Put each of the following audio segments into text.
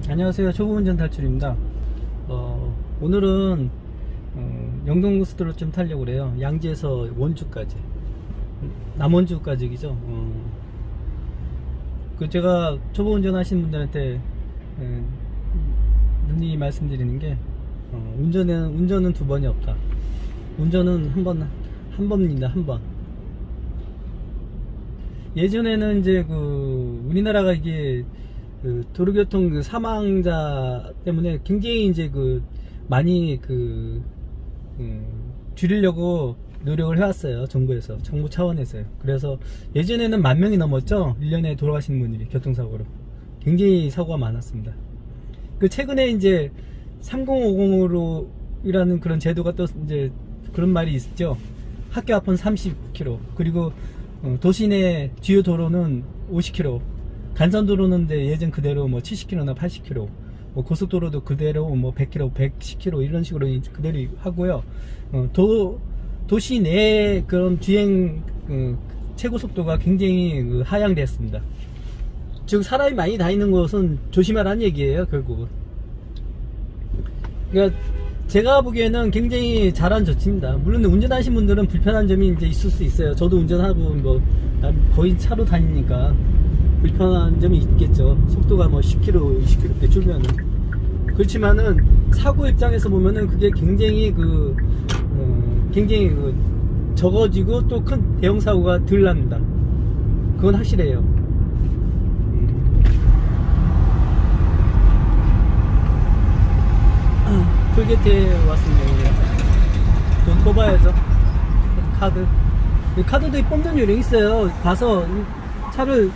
안녕하세요. 초보운전 탈출입니다. 오늘은 영동고속도로 좀 타려고 그래요. 양지에서 원주까지, 남원주까지죠. 제가 초보운전 하시는 분들한테 눈이 말씀드리는 게 운전은 두 번이 없다. 운전은 한 번입니다. 한 번. 예전에는 이제 우리나라가 이게 도로교통 사망자 때문에 굉장히 이제 많이 줄이려고 노력을 해왔어요. 정부 차원에서요. 그래서 예전에는 10,000명이 넘었죠. 1년에 돌아가시는 분들이 교통사고로. 굉장히 사고가 많았습니다. 최근에 이제 3050으로 이라는 그런 제도가 또 이제 그런 말이 있죠. 학교 앞은 30km, 그리고 도시내 주요 도로는 50km, 간선도로는 예전 그대로 70km나 80km, 고속도로도 그대로 100km, 110km 이런 식으로 그대로 하고요. 도시 내에 그런 주행 최고 속도가 굉장히 하향됐습니다. 즉 사람이 많이 다니는 곳은 조심하라는 얘기예요, 결국은. 그러니까 제가 보기에는 굉장히 잘한 조치입니다. 물론 운전하신 분들은 불편한 점이 이제 있을 수 있어요. 저도 운전하고 거의 차로 다니니까 불편한 점이 있겠죠. 속도가 10km, 20km대 줄면은. 그렇지만은 사고 입장에서 보면은 그게 굉장히 굉장히 적어지고 또 큰 대형 사고가 덜 납니다. 그건 확실해요. 톨게이트에 왔습니다. 돈 뽑아야죠. 카드도 뽑는 요령이 있어요. 가서 차를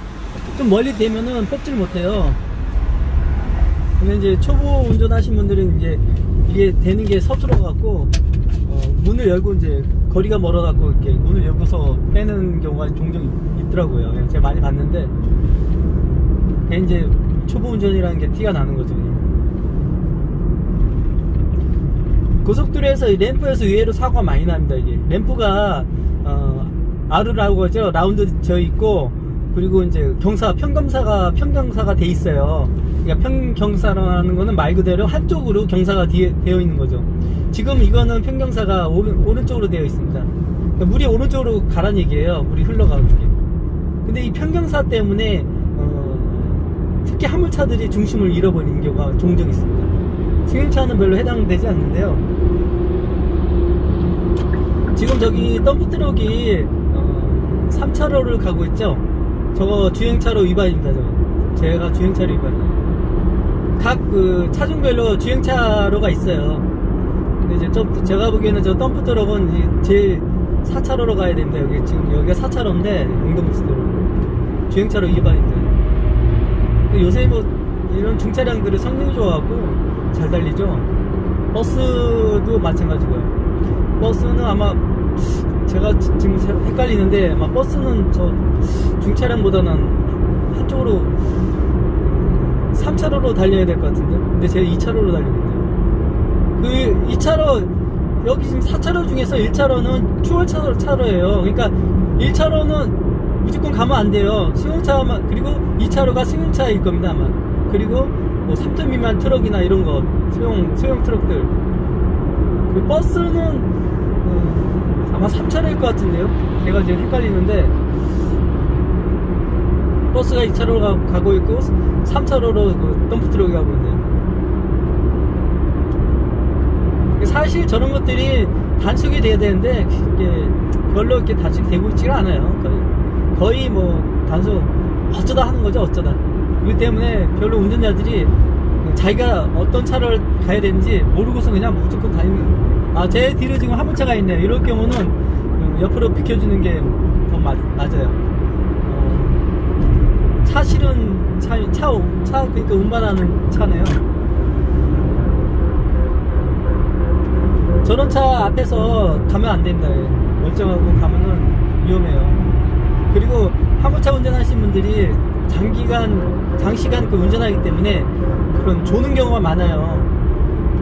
좀 멀리 대면은 뽑지를 못해요. 근데 이제 초보 운전하신 분들은 이제 이게 되는 게 서툴어 갖고 문을 열고 이제 거리가 멀어 갖고 이렇게 문을 열고서 빼는 경우가 종종 있더라고요. 제가 많이 봤는데 그게 이제 초보 운전이라는 게 티가 나는 거죠. 고속도로에서 램프에서 의외로 사고가 많이 납니다. 이게 램프가 R라고 하죠. 라운드 져 있고, 그리고 이제 평경사가 돼 있어요. 그러니까 평경사라는 거는 말 그대로 한쪽으로 경사가 되어 있는 거죠. 지금 이거는 평경사가 오른쪽으로 되어 있습니다. 그러니까 물이 오른쪽으로 가란 얘기예요. 물이 흘러가는 게. 근데 이 평경사 때문에 특히 화물차들이 중심을 잃어버리는 경우가 종종 있습니다. 승용차는 별로 해당되지 않는데요. 지금 저기 덤프트럭이 3차로를 가고 있죠. 저거 주행차로 위반입니다. 제가 주행차로 위반이에요. 각 차종별로 주행차로가 있어요. 근데 이제 제가 보기에는 저 덤프트럭은 제일 4차로로 가야 됩니다. 여기가 4차로인데 영동고속도로 주행차로 위반입니다. 요새 이런 중차량들은 성능이 좋아갖고 잘 달리죠. 버스도 마찬가지고요. 버스는 아마 제가 지금 헷갈리는데 아마 버스는 저 중차량보다는 한쪽으로 3차로로 달려야 될 것 같은데, 근데 제가 2차로로 달리고 있네요. 2차로 여기 지금 4차로 중에서 1차로는 추월차로예요. 그러니까 1차로는 무조건 가면 안 돼요. 승용차만. 그리고 2차로가 승용차일 겁니다 아마. 그리고 3톤 미만 트럭이나 이런 거, 소형 트럭들. 버스는 아마 3차로일 것 같은데요. 제가 지금 헷갈리는데, 버스가 2차로로 가고 있고 3차로로 덤프트럭이 가고 있네요. 사실 저런 것들이 단속이 돼야 되는데 이게 별로 이렇게 단속이 되고 있지가 않아요. 거의 단속 어쩌다 하는 거죠. 어쩌다. 그렇기 때문에 별로 운전자들이 자기가 어떤 차를 가야 되는지 모르고서 그냥 무조건 다니는. 제 뒤로 지금 화물차가 있네요. 이럴 경우는 옆으로 비켜주는 게 더 맞아요. 차 실은 차 그러니까 운반하는 차네요. 저런 차 앞에서 가면 안 됩니다. 멀쩡하고 가면은 위험해요. 그리고 화물차 운전하시는 분들이 장시간 운전하기 때문에 그런 조는 경우가 많아요.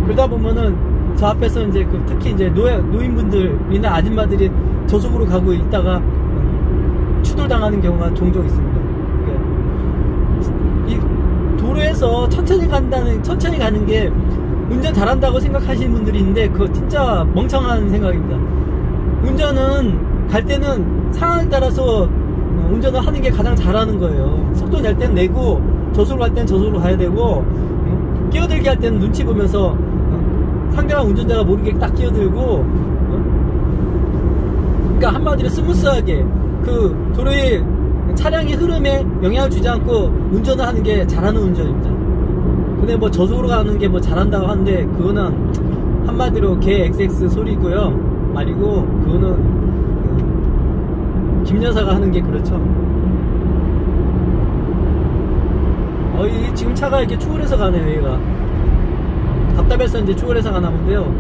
그러다 보면은 저 앞에서 이제 특히 이제 노인분들이나 아줌마들이 저속으로 가고 있다가 추돌당하는 경우가 종종 있습니다. 이 도로에서 벌써 천천히 가는 게 운전 잘한다고 생각하시는 분들이 있는데 그거 진짜 멍청한 생각입니다. 운전은 갈 때는 상황에 따라서 운전을 하는 게 가장 잘하는 거예요. 속도 낼 때는 내고 저속으로 갈 때는 저속으로 가야 되고 끼어들기 할 때는 눈치 보면서 상대방 운전자가 모르게 딱 끼어들고 그러니까 한마디로 스무스하게 그 도로의 차량의 흐름에 영향을 주지 않고 운전을 하는 게 잘하는 운전입니다. 근데 뭐 저속으로 가는 게 뭐 잘한다고 하는데 그거는 한마디로 개 XX 소리고요. 말이고 그거는 김 여사가 하는 게 그렇죠. 지금 차가 이렇게 추월해서 가네요. 얘가 답답해서 이제 추월해서 가나 본데요.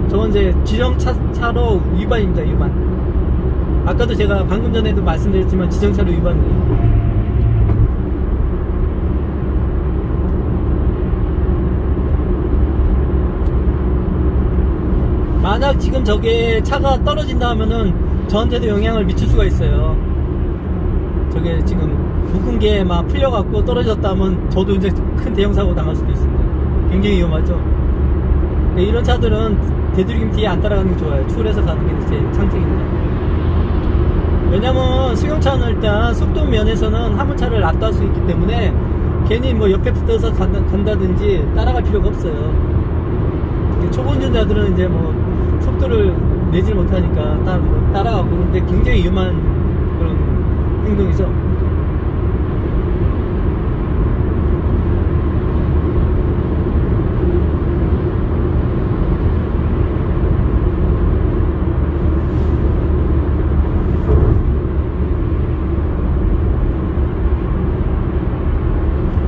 저건 이제 지정차로 위반입니다. 위반. 아까도 제가 방금 전에도 말씀드렸지만 지정차로 위반이에요. 만약 지금 저게 차가 떨어진다 하면은 저한테도 영향을 미칠 수가 있어요. 저게 지금 묶은 게 막 풀려갖고 떨어졌다 하면 저도 이제 큰 대형사고 당할 수도 있습니다. 굉장히 위험하죠. 이런 차들은 대들기름 뒤에 안 따라가는 게 좋아요. 추월해서 가는 게 제 창택입니다. 왜냐면 승용차는 일단 속도 면에서는 화물차를 압도할 수 있기 때문에 괜히 뭐 옆에 붙어서 간다든지 따라갈 필요가 없어요. 초보 운전자들은 이제 뭐 속도를 내질 못하니까 따라가고 그러는데 굉장히 위험한 그런 행동이죠.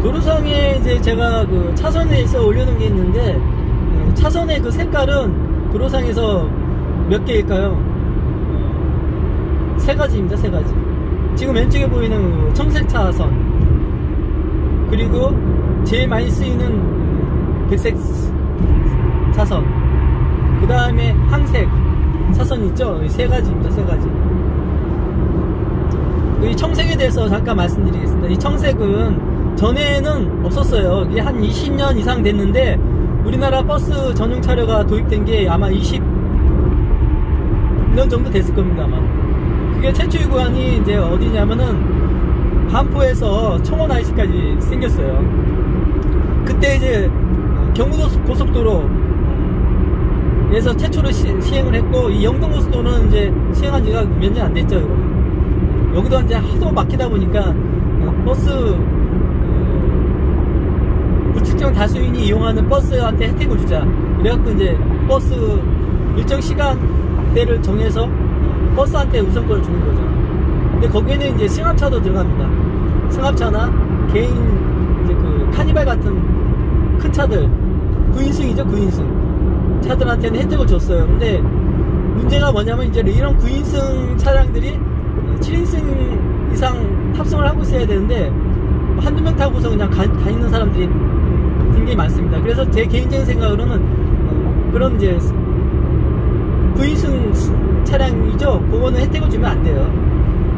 도로상에 이제 제가 그 차선에서 올려놓은 게 있는데 차선의 그 색깔은 도로상에서 몇 개일까요? 세 가지입니다. 세 가지. 지금 왼쪽에 보이는 청색 차선, 그리고 제일 많이 쓰이는 백색 차선, 그 다음에 황색 차선이 있죠. 세 가지입니다. 세 가지. 이 청색에 대해서 잠깐 말씀드리겠습니다. 이 청색은 전에는 없었어요. 이게 한 20년 이상 됐는데 우리나라 버스 전용 차료가 도입된 게 아마 20년 정도 됐을 겁니다. 아마. 그게 최초의 구간이 이제 어디냐면은 반포에서 청원 IC까지 생겼어요. 그때 이제 경부고속도로에서 최초로 시행을 했고, 이 영동고속도로는 이제 시행한 지가 몇 년 안 됐죠. 여기도 이제 하도 막히다 보니까 버스 불특정 다수인이 이용하는 버스한테 혜택을 주자. 그래갖고 이제 버스 일정 시간대를 정해서 버스한테 우선권을 주는 거죠. 근데 거기에는 이제 승합차도 들어갑니다. 승합차나 개인 이제 그 카니발 같은 큰 차들, 9인승이죠, 9인승 차들한테는 혜택을 줬어요. 근데 문제가 뭐냐면 이제 이런 9인승 차량들이 7인승 이상 탑승을 하고 있어야 되는데 한두 명 타고서 그냥 다니는 사람들이 굉장히 많습니다. 그래서 제 개인적인 생각으로는 그런 이제 9인승 차량이죠. 그거는 혜택을 주면 안 돼요.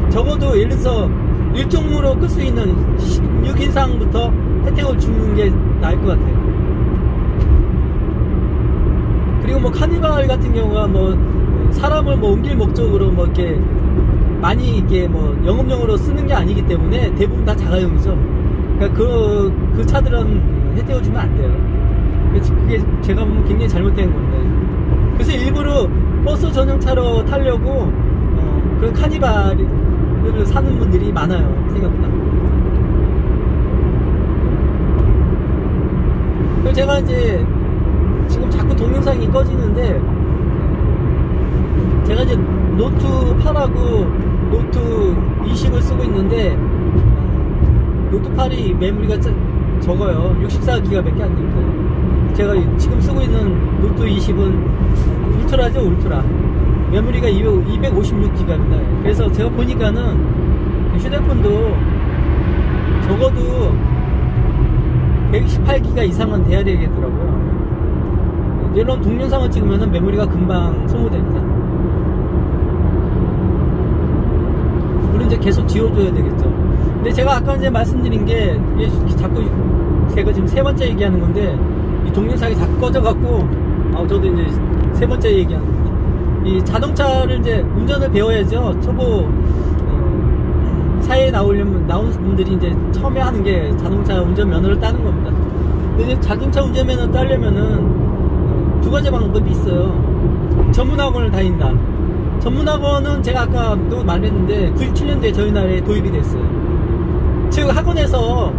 적어도 예를 들어서 일종으로 끌 수 있는 16인상부터 혜택을 주는 게 나을 것 같아요. 그리고 뭐 카니발 같은 경우가 뭐 사람을 뭐 옮길 목적으로 뭐 이렇게 많이 이렇게 뭐 영업용으로 쓰는 게 아니기 때문에 대부분 다 자가용이죠. 그러니까 그 차들은 혜택을 주면 안 돼요. 그게 제가 보면 굉장히 잘못된 건데. 그래서 일부러 버스 전용차로 타려고 그런 카니발을 사는 분들이 많아요. 생각보다. 그리고 제가 이제 지금 자꾸 동영상이 꺼지는데, 제가 이제 노트 8하고 노트 20을 쓰고 있는데 노트 8이 메모리가 적어요. 64기가 밖에 안 됩니다. 제가 지금 쓰고 있는 노트 20은 울트라죠. 울트라 메모리가 256기가입니다 그래서 제가 보니까는 휴대폰도 적어도 128기가 이상은 돼야 되겠더라고요. 이런 동영상을 찍으면 메모리가 금방 소모됩니다. 물론 이제 계속 지워줘야 되겠죠. 근데 제가 아까 이제 말씀드린 게 이게 자꾸 제가 지금 세 번째 얘기하는 건데 이 동영상이 다 꺼져갖고 저도 이제 세 번째 얘기하는 겁니다. 이 자동차를 이제 운전을 배워야죠. 초보 사회에 나온 분들이 이제 처음에 하는 게 자동차 운전면허를 따는 겁니다. 근데 이제 자동차 운전면허 따려면은 두 가지 방법이 있어요. 전문학원을 다닌다. 전문학원은 제가 아까도 말했는데 97년도에 저희 나라에 도입이 됐어요. 즉 학원에서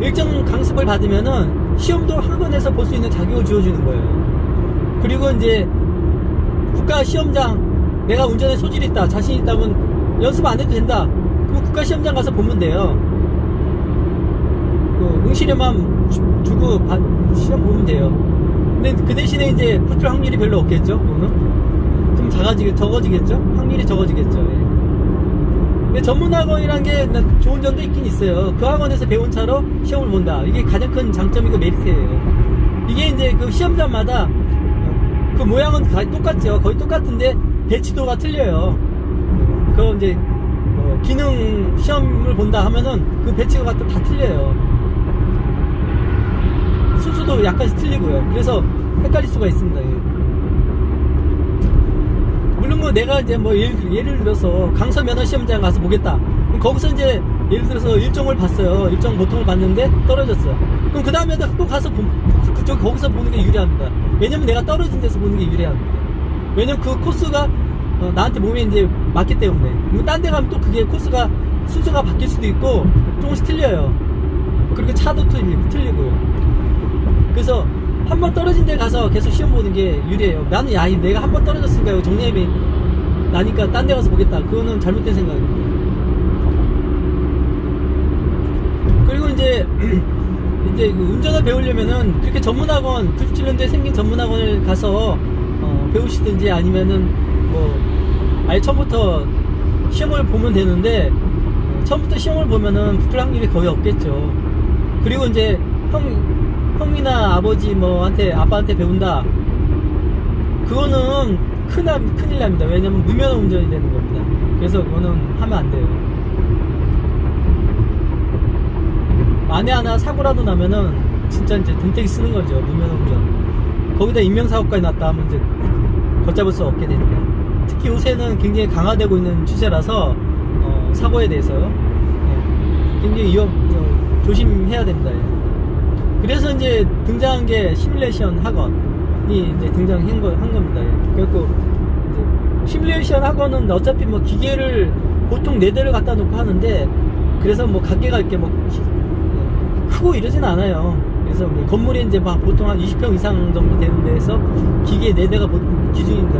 일정 강습을 받으면은 시험도 학원에서 볼 수 있는 자격을 주어주는 거예요. 그리고 이제 국가 시험장, 내가 운전에 소질이 있다, 자신 있다면 연습 안 해도 된다. 그럼 국가 시험장 가서 보면 돼요. 응시료만 주고 시험 보면 돼요. 근데 그 대신에 이제 붙을 확률이 별로 없겠죠. 그거는 좀 적어지겠죠. 확률이 적어지겠죠. 예. 근데 전문학원이란 게 좋은 점도 있긴 있어요. 그 학원에서 배운 차로 시험을 본다. 이게 가장 큰 장점이고 메리트예요. 이게 이제 그 시험장마다 그 모양은 거의 똑같죠. 거의 똑같은데 배치도가 틀려요. 그 이제 기능 시험을 본다 하면은 그 배치도가 또 다 틀려요. 순서도 약간씩 틀리고요. 그래서 헷갈릴 수가 있습니다. 예. 물론 뭐 내가 이제 뭐 예를 들어서 강서 면허 시험장 가서 보겠다. 그럼 거기서 이제 예를 들어서 일정을 봤어요. 일정 보통을 봤는데 떨어졌어. 그럼 그 다음에 또 가서 거기서 보는 게 유리합니다. 왜냐면 내가 떨어진 데서 보는 게 유리합니다. 왜냐면 그 코스가 나한테 몸에 이제 맞기 때문에. 딴 데 가면 또 그게 코스가 순서가 바뀔 수도 있고 조금씩 틀려요. 그리고 차도 틀리고요. 그래서 한 번 떨어진 데 가서 계속 시험 보는 게 유리해요. 나는 내가 한 번 떨어졌으니까 이거 정리해이 나니까 딴 데 가서 보겠다. 그거는 잘못된 생각입니다. 그리고 이제 그 운전을 배우려면은 그렇게 전문학원 97년도에 생긴 전문학원을 가서 배우시든지 아니면은 뭐 아예 처음부터 시험을 보면 되는데 처음부터 시험을 보면은 붙을 확률이 거의 없겠죠. 그리고 이제 형이나 아버지 아빠한테 배운다. 그거는 큰일 납니다. 왜냐면 무면허 운전이 되는 겁니다. 그래서 그거는 하면 안 돼요. 만에 하나 사고라도 나면은 진짜 이제 등태기 쓰는 거죠. 무면허 운전. 거기다 인명사고까지 났다 하면 이제 걷잡을 수 없게 됩니다. 특히 요새는 굉장히 강화되고 있는 추세라서 사고에 대해서요. 굉장히 조심해야 됩니다. 그래서 이제 등장한 게 시뮬레이션 학원이 이제 등장한 겁니다. 그래갖고 이제 시뮬레이션 학원은 어차피 뭐 기계를 보통 4대를 갖다 놓고 하는데 그래서 뭐 가게가 이렇게 뭐 크고 이러진 않아요. 그래서 뭐 건물이 이제 막 보통 한 20평 이상 정도 되는 데에서 기계 4대가 보통 기준입니다.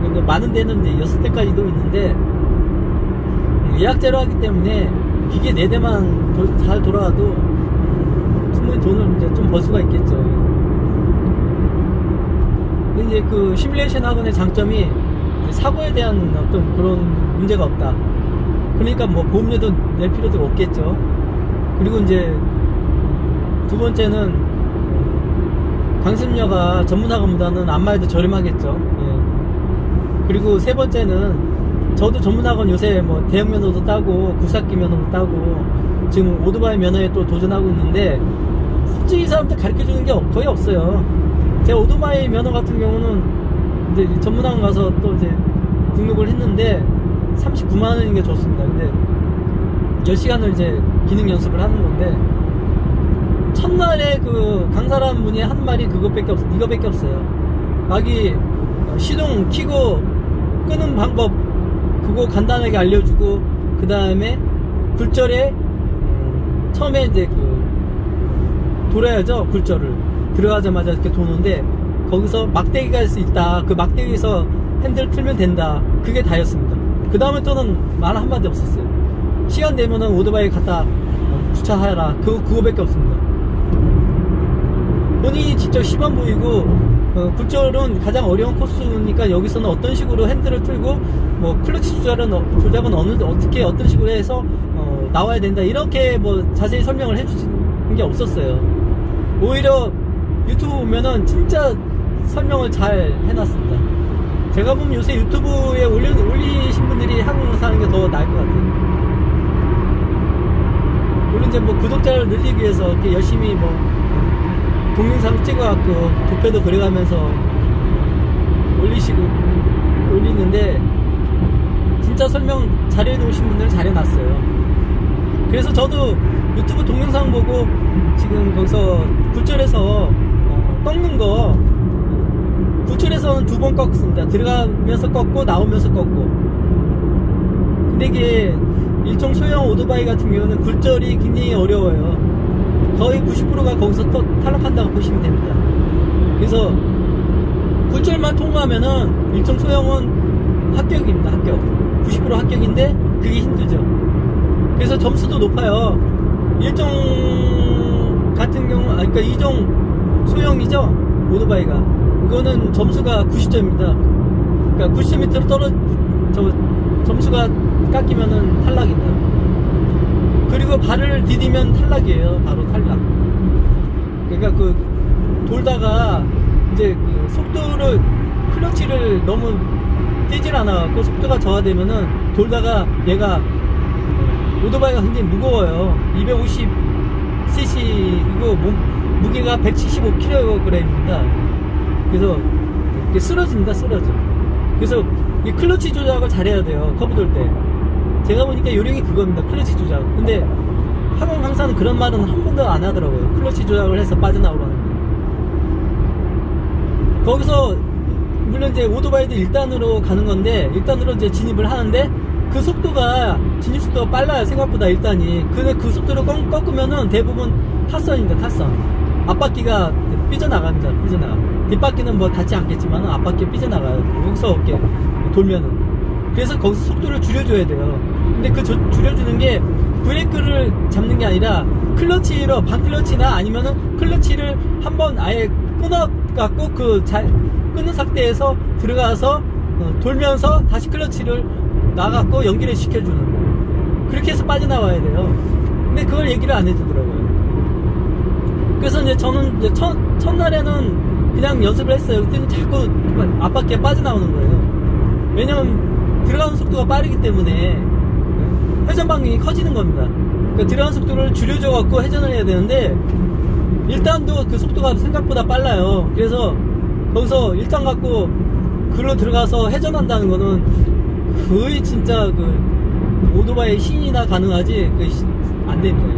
근데 많은 데는 이제 6대까지도 있는데 예약제로 하기 때문에 기계 4대만 잘 돌아가도 충분히 돈을 이제 좀 벌 수가 있겠죠. 근데 이제 그 시뮬레이션 학원의 장점이 사고에 대한 어떤 그런 문제가 없다. 그러니까 뭐 보험료도 낼 필요도 없겠죠. 그리고 이제 두 번째는 강습료가 전문학원보다는 안마해도 저렴하겠죠. 예. 그리고 세 번째는 저도 전문학원 요새 뭐 대형면허도 따고 굴삭기 면허도 따고 지금 오토바이 면허에 또 도전하고 있는데 솔직히 이 사람들 가르쳐주는 게 거의 없어요. 제가 오토바이 면허 같은 경우는 이제 전문학원 가서 또 이제 등록을 했는데 39만원인 게 좋습니다. 근데 10시간을 이제 기능 연습을 하는 건데 첫날에 그 강사라는 분이 한 말이 이거밖에 없어요. 막이 시동 키고 끄는 방법 그거 간단하게 알려주고 그 다음에 굴절에 처음에 이제 돌아야죠. 굴절을 들어가자마자 이렇게 도는데 거기서 막대기가 할 수 있다. 그 막대기에서 핸들 틀면 된다. 그게 다였습니다. 그 다음에 또는 말 한마디 없었어요. 시간 되면은 오토바이 갖다 주차하라. 그거밖에 없습니다. 본인이 직접 시범 보이고 굴절은 가장 어려운 코스니까 여기서는 어떤 식으로 핸들을 틀고 뭐 클러치 조작은 어떻게 어떤 식으로 해서 나와야 된다 이렇게 뭐 자세히 설명을 해주신 게 없었어요. 오히려 유튜브 보면은 진짜 설명을 잘 해놨습니다. 제가 보면 요새 유튜브에 올리신 분들이 한국 사는 게 더 나을 것 같아요. 물론 이제 뭐 구독자를 늘리기 위해서 이렇게 열심히 뭐 동영상 찍어갖고 도표도 그려가면서 올리는데 진짜 설명 잘해 놓으신 분들은 잘해놨어요. 그래서 저도 유튜브 동영상 보고 지금 거기서 굴절해서 꺾는 거 굴절해서는 2번 꺾습니다. 들어가면서 꺾고 나오면서 꺾고. 근데 이게 일종 소형 오토바이 같은 경우는 굴절이 굉장히 어려워요. 거의 90%가 거기서 또 탈락한다고 보시면 됩니다. 그래서 굴절만 통과하면은 일종 소형은 합격입니다. 합격. 90% 합격인데 그게 힘들죠. 그래서 점수도 높아요. 일종 같은 경우, 그러니까 2종 소형이죠, 오토바이가. 이거는 점수가 90점입니다. 그러니까 90점 밑으로 점수가 깎이면은 탈락입니다. 그리고 발을 디디면 탈락이에요. 바로 탈락. 그러니까 그 돌다가 이제 그 속도를, 클러치를 너무 떼질 않아갖고 속도가 저하되면은 돌다가 얘가 오토바이가 굉장히 무거워요. 250cc 이거 무게가 175kg입니다. 그래서 이렇게 쓰러집니다. 쓰러져. 그래서 이 클러치 조작을 잘해야 돼요. 커브 돌 때. 제가 보니까 요령이 그겁니다. 클러치 조작. 근데 학원 강사는 그런 말은 한 번도 안 하더라고요. 클러치 조작을 해서 빠져나오라는 거. 거기서 물론 이제 오토바이도 1단으로 가는 건데 1단으로 이제 진입을 하는데 그 속도가 진입 속도가 빨라요. 생각보다 1단이. 근데 그 속도로 꺾으면은 대부분 타선입니다. 타선. 앞바퀴가 삐져나갑니다. 삐져나가. 뒷바퀴는 뭐 닿지 않겠지만 앞바퀴 삐져나가요. 여기서 이렇게 돌면은. 그래서 거기서 속도를 줄여줘야 돼요. 근데 그 줄여주는 게 브레이크를 잡는 게 아니라 클러치로, 반클러치나 아니면은 클러치를 한번 아예 끊어갖고 끊은 상태에서 들어가서 돌면서 다시 클러치를 나갖고 연기를 시켜주는, 그렇게 해서 빠져나와야 돼요. 근데 그걸 얘기를 안 해주더라고요. 그래서 이제 저는 이제 첫날에는 그냥 연습을 했어요. 그때는 자꾸 앞바퀴에 빠져나오는 거예요. 왜냐면 들어가는 속도가 빠르기 때문에 회전 반경이 커지는 겁니다. 그러니까 들어가는 속도를 줄여줘갖고 회전을 해야 되는데 1단도 그 속도가 생각보다 빨라요. 그래서 거기서 1단 갖고 글로 들어가서 회전한다는 거는 거의 진짜 그 오토바이 신이나 가능하지 안 됩니다.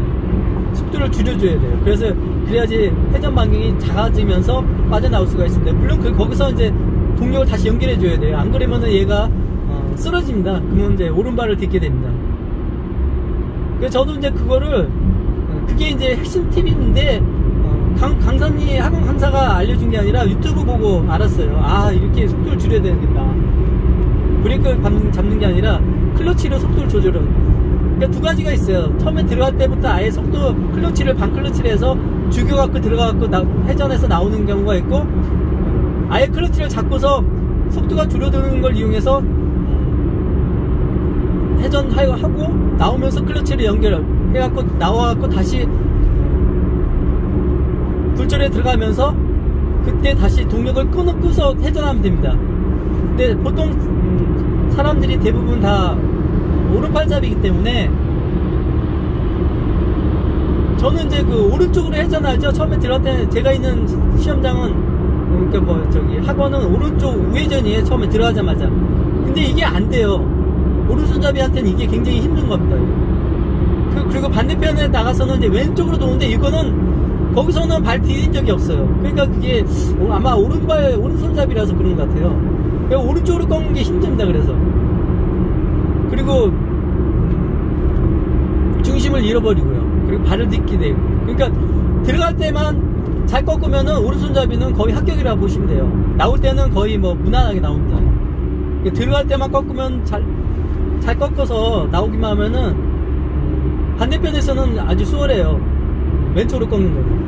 속도를 줄여줘야 돼요. 그래서 그래야지 회전 반경이 작아지면서 빠져나올 수가 있습니다. 물론 거기서 이제 동력을 다시 연결해줘야 돼요. 안 그러면은 얘가 쓰러집니다. 그러면 이제 오른발을 딛게 됩니다. 그래서 저도 이제 그게 이제 핵심 팁인데 강사님, 학원 강사가 알려준 게 아니라 유튜브 보고 알았어요. 아, 이렇게 속도를 줄여야 되겠다. 브레이크를 잡는 게 아니라 클러치로 속도를 조절을. 그러니까 두 가지가 있어요. 처음에 들어갈 때부터 아예 속도, 클러치를 반클러치를 해서 죽여갖고 들어가갖고 회전해서 나오는 경우가 있고, 아예 클러치를 잡고서 속도가 줄어드는 걸 이용해서 회전하고 나오면서 클러치를 연결해갖고 나와갖고 다시 굴절에 들어가면서 그때 다시 동력을 끊어서 회전하면 됩니다. 근데 보통 사람들이 대부분 다 오른팔잡이기 때문에 저는 이제 그 오른쪽으로 회전하죠. 처음에 들어갈 때 제가 있는 시험장은, 그러니까 뭐 저기 학원은 오른쪽 우회전이에요. 처음에 들어가자마자. 근데 이게 안 돼요. 오른손잡이한테는 이게 굉장히 힘든 겁니다. 그리고 반대편에 나가서는 이제 왼쪽으로 도는데 이거는 거기서는 발 디딘 적이 없어요. 그러니까 그게 아마 오른손잡이라서 그런 것 같아요. 그러니까 오른쪽으로 꺾는 게 힘듭니다. 그래서. 그리고 중심을 잃어버리고요. 그리고 발을 딛게 되고. 그러니까 들어갈 때만 잘 꺾으면은 오른손잡이는 거의 합격이라고 보시면 돼요. 나올 때는 거의 뭐 무난하게 나옵니다. 그러니까 들어갈 때만 꺾으면 잘 꺾어서 나오기만 하면은 반대편에서는 아주 수월해요. 왼쪽으로 꺾는 거는.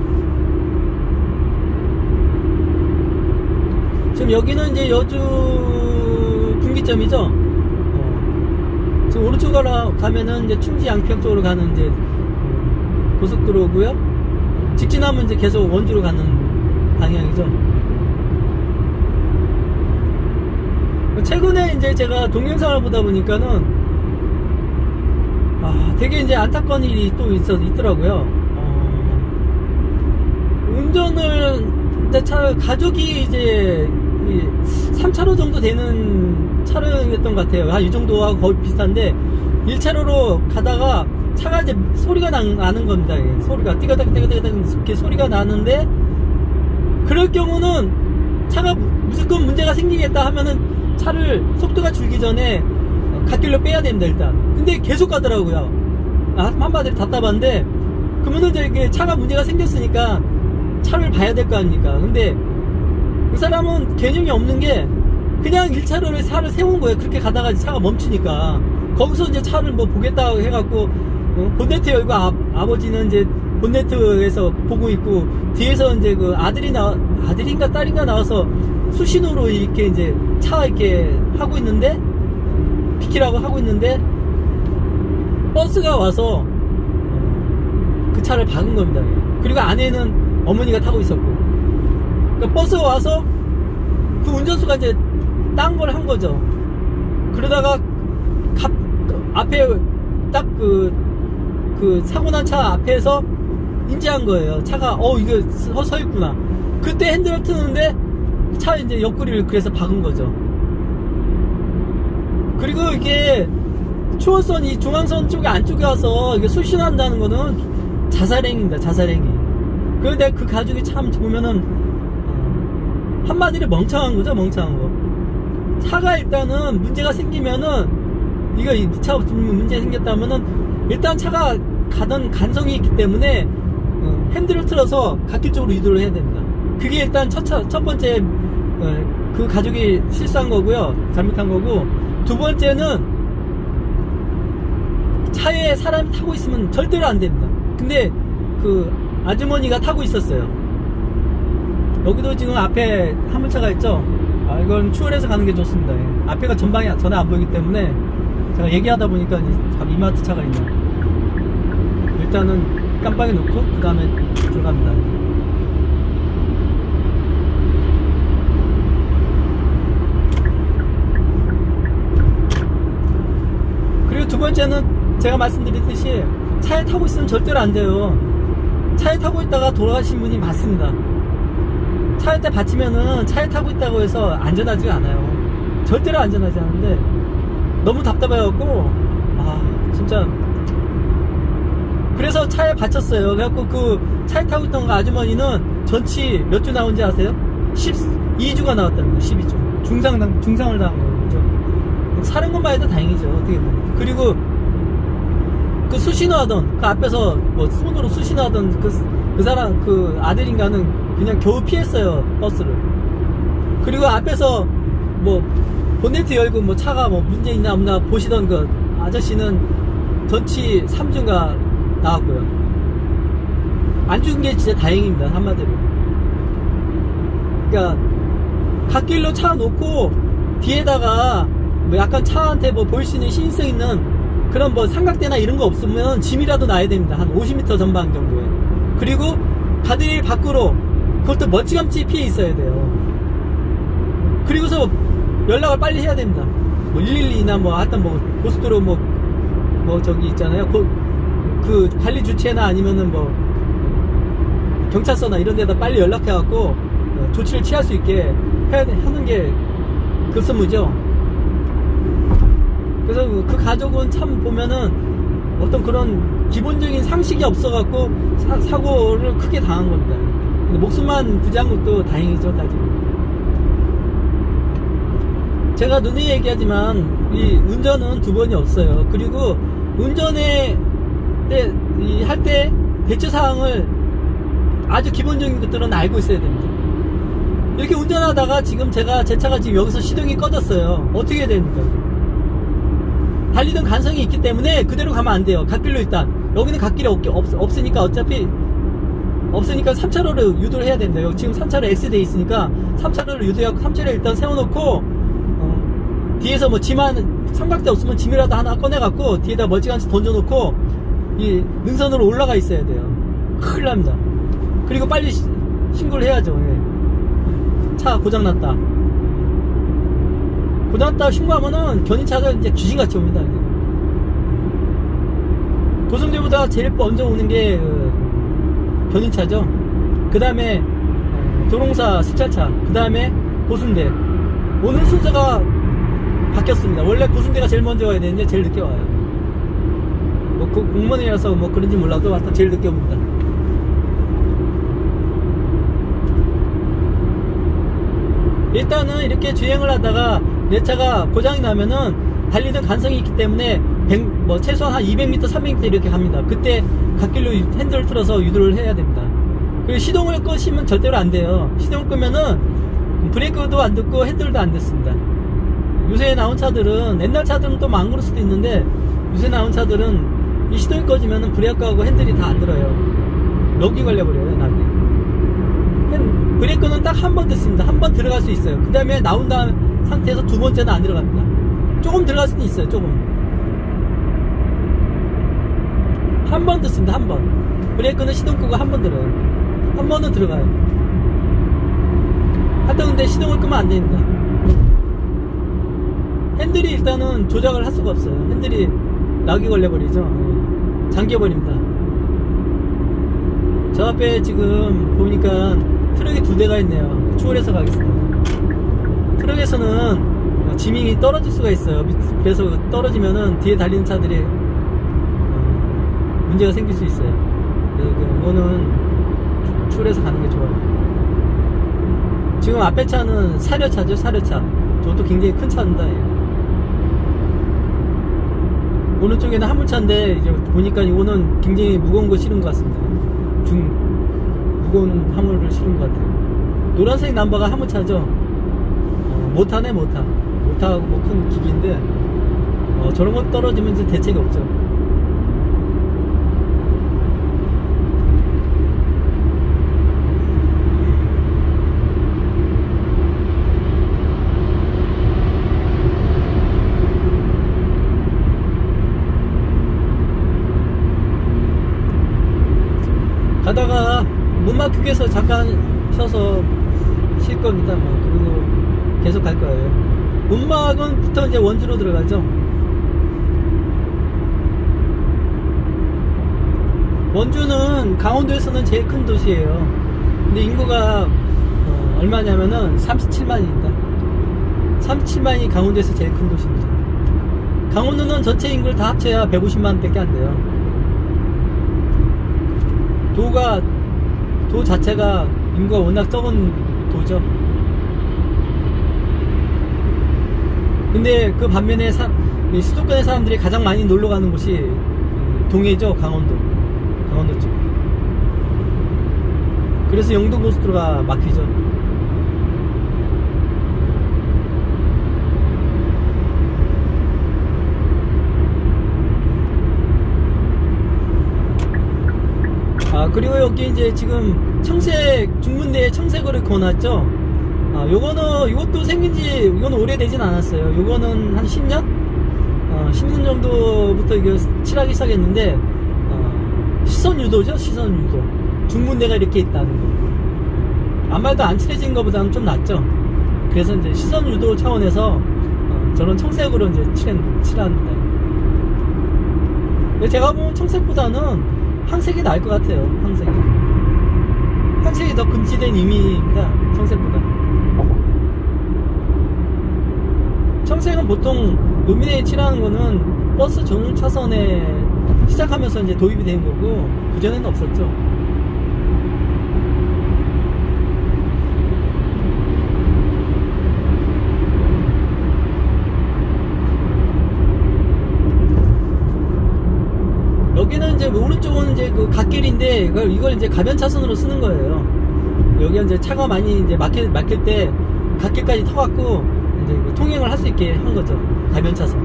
지금 여기는 이제 여주 분기점이죠. 지금 오른쪽으로 가면은 이제 충지 양평 쪽으로 가는 이제 고속도로고요. 직진하면 이제 계속 원주로 가는 방향이죠. 최근에 이제 제가 동영상을 보다 보니까는 되게 이제 안타까운 일이 또 있더라고요. 운전을, 가족이 이제 3차로 정도 되는 차량이었던 것 같아요. 이 정도와 거의 비슷한데, 1차로로 가다가 차가 이제 소리가 나는 겁니다. 소리가 띠가닥 이렇게 소리가 나는데, 그럴 경우는 차가 무조건 문제가 생기겠다 하면은 차를 속도가 줄기 전에 갓길로 빼야 됩니다, 일단. 근데 계속 가더라고요. 한마디로 답답한데, 그러면은 이제 차가 문제가 생겼으니까 차를 봐야 될 거 아닙니까? 근데 그 사람은 개념이 없는 게 그냥 1차로를 차를 세운 거예요. 그렇게 가다가 차가 멈추니까. 거기서 이제 차를 뭐 보겠다고 해갖고, 본네트 열고 아버지는 이제 본네트에서 보고 있고, 뒤에서 이제 그 아들인가 딸인가 나와서 수신호로 이렇게 이제 차 이렇게 하고 있는데, 비키라고 하고 있는데, 버스가 와서 그 차를 박은 겁니다. 그리고 안에는 어머니가 타고 있었고, 그러니까 버스가 와서 그 운전수가 이제 딴 걸 한 거죠. 그러다가 앞에 딱 그 사고 난 차 앞에서 인지한 거예요. 차가 이거 서 있구나. 그때 핸들을 트는데 차 이제 옆구리를 그래서 박은 거죠. 그리고 이게 추월선 이 중앙선 쪽에 안쪽에 와서 이게 수신한다는 거는 자살행위입니다. 자살행위. 그런데 그 가족이 참 보면은 한마디로 멍청한 거죠. 멍청한 거. 차가 일단은 문제가 생기면은 이거 이 차 문제 생겼다면은 일단 차가 가던 간성이 있기 때문에 핸들을 틀어서 갓길 쪽으로 유도를 해야 됩니다. 그게 일단 첫 번째 그 가족이 실수한 거고요. 잘못한 거고, 두 번째는 차에 사람이 타고 있으면 절대로 안 됩니다. 근데 그 아주머니가 타고 있었어요. 여기도 지금 앞에 화물차가 있죠. 이건 추월해서 가는 게 좋습니다. 앞에가 전에 안 보이기 때문에 제가 얘기하다 보니까 이마트 차가 있네요. 일단은 깜빡이 놓고 그 다음에 들어갑니다. 그리고 두 번째는 제가 말씀드렸듯이 차에 타고 있으면 절대로 안 돼요. 차에 타고 있다가 돌아가신 분이 많습니다. 차에 받치면은 차에 타고 있다고 해서 안전하지가 않아요. 절대로 안전하지 않은데 너무 답답해갖고 진짜 그래서 차에 받쳤어요. 그래갖고 그 차에 타고 있던 그 아주머니는 전치 몇 주 나온지 아세요? 12주가 나왔다는 거예요. 12주 중상을 당한 거죠. 사는 것만 해도 다행이죠. 어떻게 보면. 그리고 그 수신호하던 그 앞에서 뭐 손으로 수신호하던 그 사람 그 아들인가는 그냥 겨우 피했어요. 버스를. 그리고 앞에서 뭐 본네트 열고 뭐 차가 뭐 문제 있나 없나 보시던 그 아저씨는 전치 3주가 나왔고요. 안 죽은 게 진짜 다행입니다. 한마디로. 그러니까 갓길로 차 놓고 뒤에다가 뭐 약간 차한테 뭐 보일 수 있는 신인성 있는 그런 뭐 삼각대나 이런 거 없으면 짐이라도 놔야 됩니다. 한 50m 전방 정도에. 그리고 가드레일 밖으로 그것도 멀찌감치 피해 있어야 돼요. 그리고서 연락을 빨리 해야 됩니다. 뭐 112나 뭐 하여튼 뭐 고속도로 뭐 저기 있잖아요. 그 관리 주체나 아니면은 뭐 경찰서나 이런 데다 빨리 연락해갖고 조치를 취할 수 있게 하는 게 급선무죠. 그래서 그 가족은 참 보면은 어떤 그런 기본적인 상식이 없어갖고 사고를 크게 당한 겁니다. 근데 목숨만 부지한 것도 다행이죠, 따지면. 제가 누누이 얘기하지만 이 운전은 두 번이 없어요. 그리고 운전에 할 때 대처사항을 아주 기본적인 것들은 알고 있어야 됩니다. 이렇게 운전하다가 지금 제 차가 지금 여기서 시동이 꺼졌어요. 어떻게 해야 됩니까? 달리던 간성이 있기 때문에 그대로 가면 안 돼요. 갓길로 일단 여기는 갓길이 없으니까 어차피 없으니까 3차로를 유도를 해야 된다. 여기 지금 3차로 X돼 있으니까 3차로를 유도하고 3차로에 일단 세워놓고 뒤에서 뭐 짐한 삼각대 없으면 짐이라도 하나 꺼내갖고 뒤에다 멀찌감치 던져놓고 이 능선으로 올라가 있어야 돼요. 큰일 납니다. 그리고 빨리 신고를 해야죠. 예. 차 고장났다. 고장났다 신고하면은 견인차가 이제 귀신같이 옵니다. 고순대보다 제일 먼저 오는 게 견인차죠. 그 다음에 도롱사 수차차, 그 다음에 고순대. 오는 순서가 바뀌었습니다. 원래 고순대가 제일 먼저 와야 되는데 제일 늦게 와요. 뭐 공무원이라서 뭐 그런지 몰라도 와서 제일 늦게 옵니다. 일단은 이렇게 주행을 하다가 내 차가 고장이 나면은 달리는 가능성이 있기 때문에 최소한 한 200m, 300m 이렇게 갑니다. 그때 갓길로 핸들을 틀어서 유도를 해야 됩니다. 그리고 시동을 끄시면 절대로 안 돼요. 시동을 끄면은 브레이크도 안 듣고 핸들도 안 듣습니다. 요새 나온 차들은, 옛날 차들은 또 안 그럴 수도 있는데, 요새 나온 차들은 이 시동이 꺼지면은 브레이크하고 핸들이 다 안 들어요. 럭이 걸려버려요, 나중에. 브레이크는 딱 한 번 듣습니다. 한 번 들어갈 수 있어요. 그 다음에 나온 다음 상태에서 두 번째는 안 들어갑니다. 조금 들어갈 수는 있어요, 조금. 한 번 듣습니다, 한 번. 브레이크는 시동 끄고 한 번 들어요. 한 번은 들어가요. 하여튼 근데 시동을 끄면 안 됩니다. 핸들이 일단은 조작을 할 수가 없어요. 핸들이 락이 걸려버리죠. 잠겨버립니다. 저 앞에 지금 보니까 트럭이 2대가 있네요. 추월해서 가겠습니다. 트럭에서는 지밍이 떨어질 수가 있어요. 그래서 떨어지면은 뒤에 달리는 차들이 문제가 생길 수 있어요. 이거는 추월해서 가는 게 좋아요. 지금 앞에 차는 사려차죠, 사려차. 저것도 굉장히 큰 차입니다. 오른쪽에는 화물차인데 이제 보니까 이거는 굉장히 무거운 거 실은 것 같습니다. 무거운 화물을 실은 것 같아요. 노란색 남바가 화물차죠. 모타네, 모타하고 뭐 큰 기기인데 저런 거 떨어지면 이제 대책이 없죠. 가다가 문막휴게소 잠깐 쉬어서 쉴 겁니다. 그리고 계속 갈 거예요. 문막은 부터 이제 원주로 들어가죠. 원주는 강원도에서는 제일 큰 도시예요. 근데 인구가 얼마냐면은 37만입니다. 37만이 강원도에서 제일 큰 도시입니다. 강원도는 전체 인구를 다 합쳐야 150만 밖에 안 돼요. 도 자체가 인구가 워낙 적은 도죠. 근데 그 반면에 수도권의 사람들이 가장 많이 놀러 가는 곳이 동해죠. 강원도 쪽. 그래서 영동고속도로가 막히죠. 그리고 여기 이제 지금 중문대에 청색으로 그어놨죠. 이것도 생긴지, 이거는 오래되진 않았어요. 요거는 한 10년? 10년 정도부터 이거 칠하기 시작했는데, 시선유도죠, 시선유도. 중문대가 이렇게 있다는 거. 아마도 안 칠해진 것보다는 좀 낫죠. 그래서 이제 시선유도 차원에서, 저런 청색으로 이제 칠합니다. 제가 보면 청색보다는 황색이 나을 것 같아요. 황색이 더 금지된 의미입니다. 청색보다. 청색은 보통 노미네이 칠하는 거는 버스 전용 차선에 시작하면서 이제 도입이 된 거고, 그전에는 없었죠. 여기는 이제 오른쪽은 이제 그 갓길인데 이걸 이제 가변 차선으로 쓰는 거예요. 여기 이제 차가 많이 이제 막힐 때 갓길까지 터갖고 이제 통행을 할 수 있게 한 거죠. 가변 차선.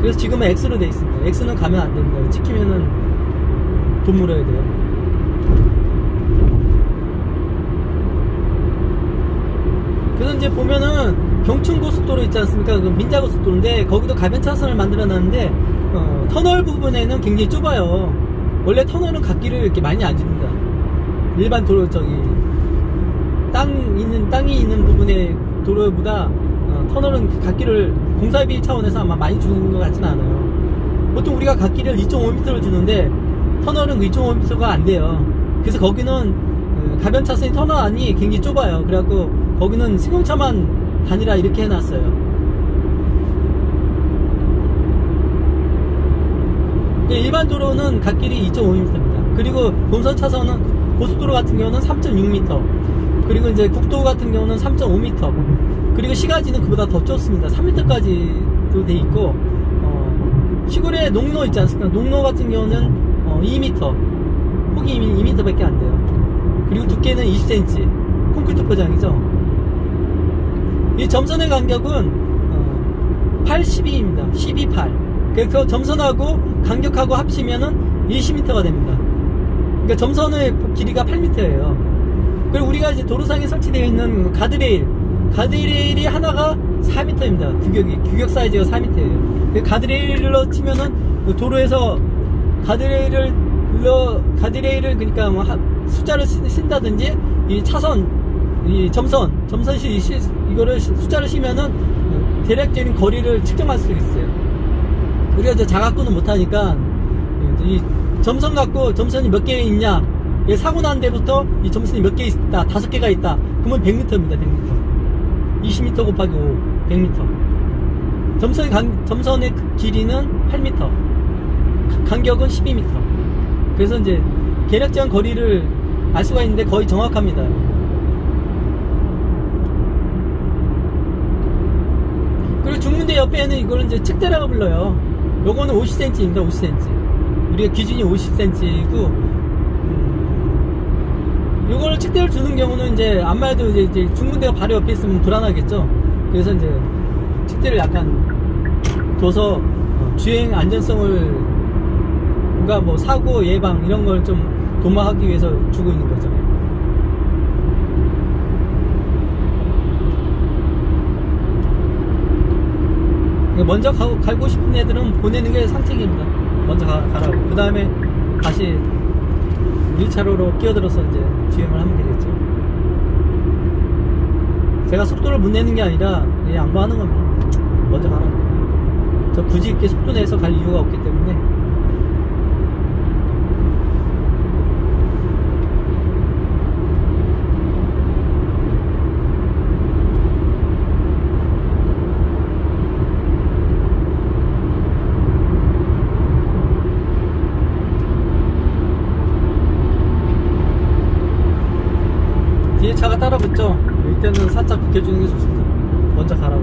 그래서 지금은 X로 돼 있습니다. X는 가면 안 됩니다. 찍히면은 돈 물어야 돼요. 그래서 이제 보면은 경춘고속도로 있지 않습니까? 그 민자고속도로인데 거기도 가변 차선을 만들어 놨는데 터널 부분에는 굉장히 좁아요. 원래 터널은 갓길을 이렇게 많이 안 줍니다. 일반 도로 땅이 있는 부분의 도로보다 터널은 갓길을 공사비 차원에서 아마 많이 주는 것 같지는 않아요. 보통 우리가 갓길을 2.5m를 주는데 터널은 2.5m가 안 돼요. 그래서 거기는 가변 차선이 터널이 굉장히 좁아요. 그래갖고 거기는 승용차만 다니라 이렇게 해놨어요. 일반 도로는 갓길이 2.5m입니다. 그리고 본선 차선은 고속도로 같은 경우는 3.6m, 그리고 이제 국도 같은 경우는 3.5m, 그리고 시가지는 그보다 더 좁습니다. 3m까지도 돼 있고, 시골에 농로 있지 않습니까? 농로 같은 경우는 2m, 폭이 2m밖에 안 돼요. 그리고 두께는 20cm, 콘크리트 포장이죠. 이 점선의 간격은 82입니다. 12.8. 그래서 점선하고 간격하고 합치면은 20m가 됩니다. 그러니까 점선의 길이가 8m예요. 그리고 우리가 이제 도로상에 설치되어 있는 가드레일이 하나가 4m입니다. 규격 사이즈가 4m예요. 가드레일로 치면은 도로에서 가드레일을 그러니까 뭐 숫자를 쓴다든지 이 차선, 이 점선시 이거를 숫자를 쉬면은 대략적인 거리를 측정할 수 있어요. 우리가 이제 자각구는 못하니까 이 점선 갖고 점선이 몇 개 있냐, 사고 난 데부터 이 점선이 몇 개 있다, 5개가 있다, 그러면 100m입니다. 100m 20m 곱하기 5 100m. 점선의 길이는 8m, 간격은 12m. 그래서 이제 계략적인 거리를 알 수가 있는데 거의 정확합니다. 그리고 중문대 옆에는 이거를 이제 측대라고 불러요. 요거는 50cm입니다. 50cm. 우리가 기준이 50cm이고, 요거를 측대를 주는 경우는 이제 아무래도 이제 중문대가 바로 옆에 있으면 불안하겠죠. 그래서 이제 측대를 약간 둬서 주행 안전성을, 뭔가 뭐 사고 예방 이런 걸 좀 도모하기 위해서 주고 있는 거죠. 먼저 가고 싶은 애들은 보내는 게 상책입니다. 먼저 가라고. 그 다음에 다시 1차로로 끼어들어서 이제 주행을 하면 되겠죠. 제가 속도를 못 내는 게 아니라 양보하는 겁니다. 먼저 가라고. 저 굳이 이렇게 속도 내서 갈 이유가 없기 때문에. 뒤에 차가 따라 붙죠. 이때는 살짝 비켜주는 게 좋습니다. 먼저 가라고.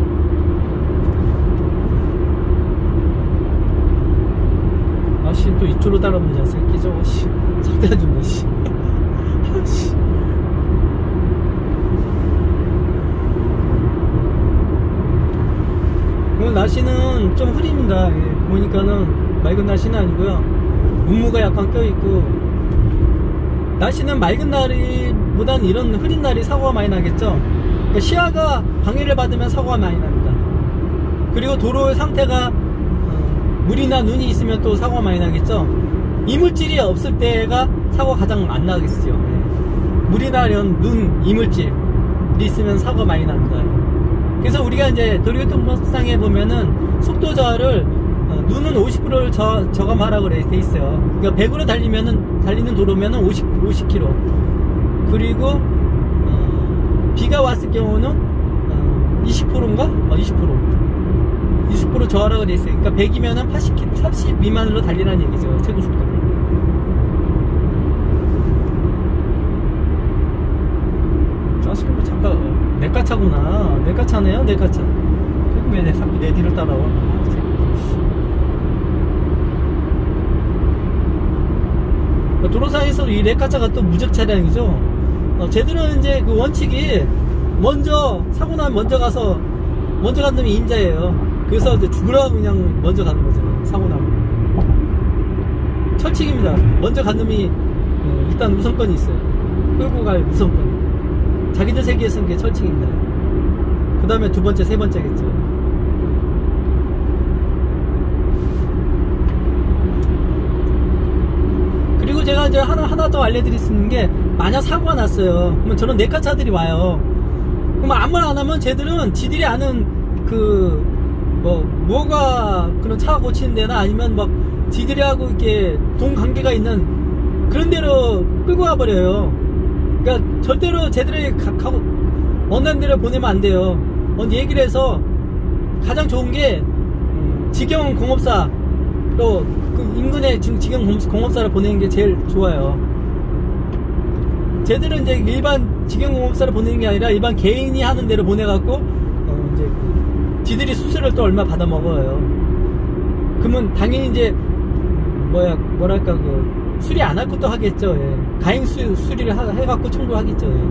아씨, 또 이쪽으로 따라 붙냐, 새끼 저거, 씨. sak대가 죽네, 씨. 아씨. 오늘 날씨는 좀 흐립니다. 보니까는 맑은 날씨는 아니고요. 운무가 약간 껴있고, 날씨는 맑은 날보다는 이런 흐린 날이 사고가 많이 나겠죠. 그러니까 시야가 방해를 받으면 사고가 많이 납니다. 그리고 도로의 상태가 물이나 눈이 있으면 또 사고가 많이 나겠죠. 이물질이 없을 때가 사고가 가장 안 나겠죠. 물이나 이런 눈, 이물질이 있으면 사고가 많이 납니다. 그래서 우리가 이제 도로교통법상에 보면은 속도 저하를 눈은 50%를 저감하라고 돼 있어요. 그러니까 100으로 달리는 도로면은 50km. 그리고, 비가 왔을 경우는, 20%인가? 20% 저하라고 돼 있어요. 그러니까 100이면은 80 미만으로 달리라는 얘기죠. 최고 속도. 짜증나, 잠깐. 내과차구나. 내과차네요, 내과차. 왜 자꾸 내 뒤를 따라와. 도로상에서 이 레카차가 또 무적 차량이죠. 쟤들은 이제 그 원칙이 먼저 사고 나면 먼저 간 놈이 임자예요. 그래서 이제 죽으라고 그냥 먼저 가는 거잖아요. 사고 나면 철칙입니다. 먼저 간 놈이 일단 우선권이 있어요. 끌고 갈 우선권. 자기들 세계에서는 그게 철칙입니다. 그 다음에 두 번째, 세 번째겠죠. 그리고 제가 이제 하나 더 알려드릴 수 있는 게, 만약 사고가 났어요. 그러면 저런 내과차들이 와요. 그럼 아무 말 안 하면 쟤들은 지들이 아는 뭐가 그런 차 고치는 데나 아니면 막 지들이하고 이렇게 동관계가 있는 그런 데로 끌고 와버려요. 그러니까 절대로 제들이 원하는 데로 보내면 안 돼요. 먼저 얘기를 해서 가장 좋은 게 직영공업사로 그 인근에 직영공업사를 보내는 게 제일 좋아요. 쟤들은 이제 일반 직영공업사를 보내는 게 아니라 일반 개인이 하는 데로 보내갖고 이제 지들이 수수료를 또 얼마 받아 먹어요. 그러면 당연히 이제 뭐랄까 그 수리 안 할 것도 하겠죠. 예. 가행 수리를 해갖고 청구하겠죠. 예.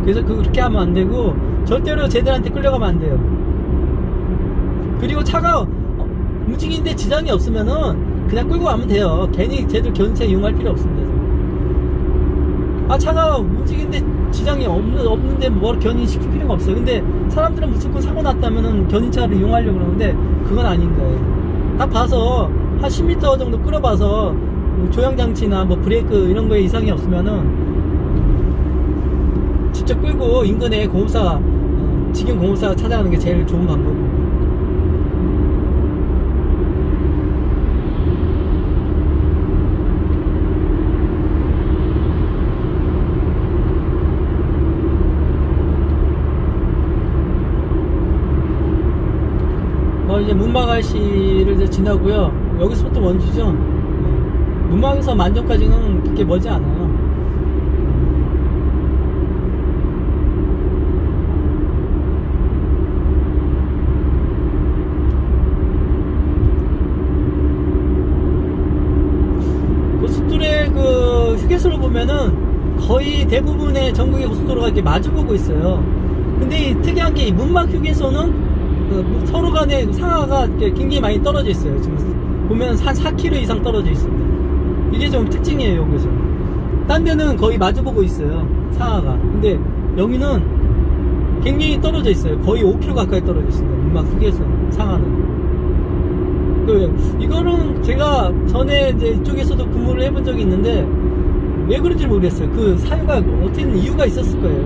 그래서 그렇게 하면 안 되고 절대로 쟤들한테 끌려가면 안 돼요. 그리고 차가 움직이는데 지장이 없으면은 그냥 끌고 가면 돼요. 괜히 쟤들 견인차 이용할 필요 없습니다. 차가 움직이는데 지장이 없는데 뭘 견인시킬 필요가 없어요. 근데 사람들은 무조건 사고 났다면은 견인차를 이용하려고 그러는데 그건 아닌 거예요. 딱 봐서 한 10m 정도 끌어봐서 조향장치나 뭐 브레이크 이런 거에 이상이 없으면은 직접 끌고 인근에 공업사, 직영공업사 찾아가는 게 제일 좋은 방법입니다. 이제 문마갈시를 이제 지나고요. 여기서부터 원주죠. 문마에서 만정까지는 그렇게 멀지 않아요. 고속도로의 그 휴게소를 보면은 거의 대부분의 전국의 고속도로가 이렇게 마주보고 있어요. 근데 이 특이한 게 이 문막 휴게소는 서로 간의 상하가 굉장히 많이 떨어져 있어요. 지금 보면 한 4km 이상 떨어져 있습니다. 이게 좀 특징이에요, 여기서. 딴 데는 거의 마주보고 있어요, 상하가. 근데 여기는 굉장히 떨어져 있어요. 거의 5km 가까이 떨어져 있습니다. 문막 휴게소는, 상하는. 이거는 제가 전에 이제 이쪽에서도 근무를 해본 적이 있는데 왜 그런지 모르겠어요. 그 사유가 어떻게든 이유가 있었을 거예요.